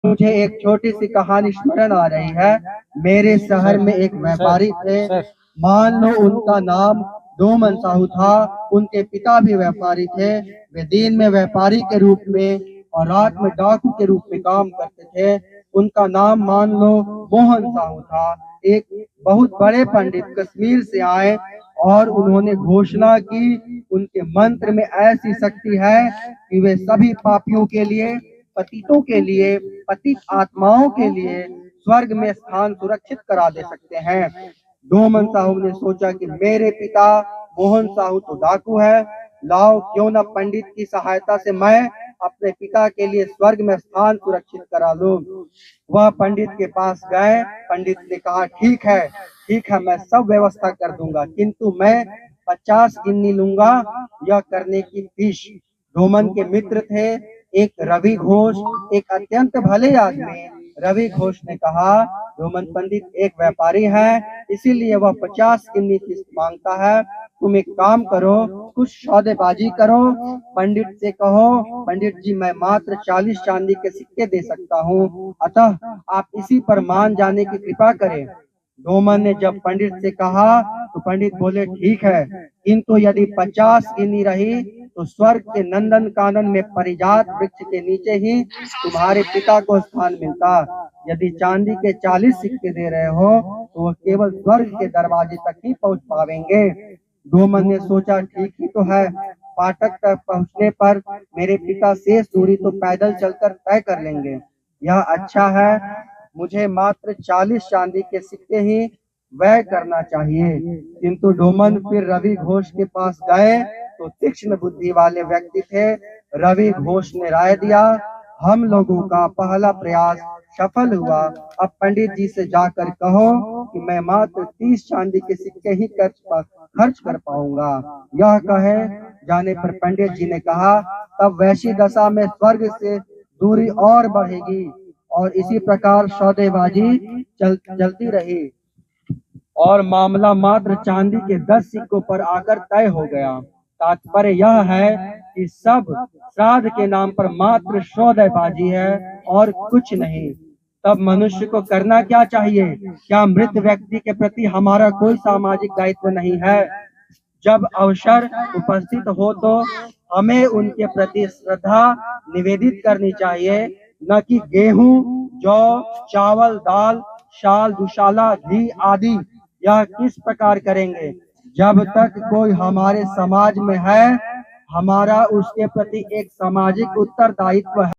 मुझे एक छोटी सी कहानी स्मरण आ रही है। मेरे शहर में एक व्यापारी थे। मान लो उनका नाम डोमन साहू था। उनके पिता भी व्यापारी थे। वे दिन में व्यापारी के रूप में और रात में डाकू के रूप में काम करते थे। उनका नाम मान लो मोहन साहू था। एक बहुत बड़े पंडित कश्मीर से आए और उन्होंने घोषणा की, उनके मंत्र में ऐसी शक्ति है कि वे सभी पापियों के लिए, पतितों के लिए, पतित आत्माओं के लिए स्वर्ग में स्थान सुरक्षित करा दे सकते हैं। डोमन साहू ने सोचा कि मेरे पिता मोहन साहू तो डाकू है, लाओ क्यों न पंडित की सहायता से मैं अपने पिता के लिए स्वर्ग में स्थान सुरक्षित करा लूं। वह पंडित के पास गए। पंडित ने कहा, ठीक है, मैं सब व्यवस्था कर दूंगा, किंतु मैं 50 गिन्नी लूंगा, यह करने की फीस। डोमन के मित्र थे एक रवि घोष, एक अत्यंत भले आदमी। रवि घोष ने कहा, डोमन पंडित एक व्यापारी है, इसीलिए वह 50 गिन्नी फीस मांगता है। तुम एक काम करो, कुछ सौदेबाजी करो, पंडित से कहो, पंडित जी मैं मात्र 40 चांदी के सिक्के दे सकता हूँ, अतः आप इसी पर मान जाने की कृपा करें। डोमन ने जब पंडित से कहा तो पंडित बोले, ठीक है, किंतु यदि 50 गिन्नी रही तो स्वर्ग के नंदन कानन में परिजात वृक्ष के नीचे ही तुम्हारे पिता को स्थान मिलता। यदि चांदी के 40 सिक्के दे रहे हो तो वह केवल स्वर्ग के दरवाजे तक ही पहुंच पावेंगे। डोमन ने सोचा, ठीक ही तो है, फाटक तक पहुंचने पर मेरे पिता शेष दूरी तो पैदल चलकर तय कर लेंगे। यह अच्छा है, मुझे मात्र 40 चांदी के सिक्के ही व्यय करना चाहिए। किंतु डोमन फिर रवि घोष के पास गए तो तीक्ष्ण बुद्धि वाले व्यक्ति थे। रवि घोष ने राय दिया, हम लोगों का पहला प्रयास सफल हुआ। अब पंडित जी से जाकर कहो कि मैं मात्र 30 चांदी के सिक्के ही खर्च कर पाऊंगा। यह कहे जाने पर पंडित जी ने कहा, तब वैसी दशा में स्वर्ग से दूरी और बढ़ेगी। और इसी प्रकार सौदेबाजी चलती रही और मामला मात्र चांदी के 10 सिक्कों पर आकर तय हो गया। तात्पर्य यह है कि सब श्राद्ध के नाम पर मात्र सौदेबाजी है और कुछ नहीं। तब मनुष्य को करना क्या चाहिए? क्या मृत व्यक्ति के प्रति हमारा कोई सामाजिक दायित्व नहीं है? जब अवसर उपस्थित हो तो हमें उनके प्रति श्रद्धा निवेदित करनी चाहिए, न कि गेहूं, जौ, चावल, दाल, शाल, दुशाला, घी आदि। यह किस प्रकार करेंगे? जब तक कोई हमारे समाज में है, हमारा उसके प्रति एक सामाजिक उत्तरदायित्व है।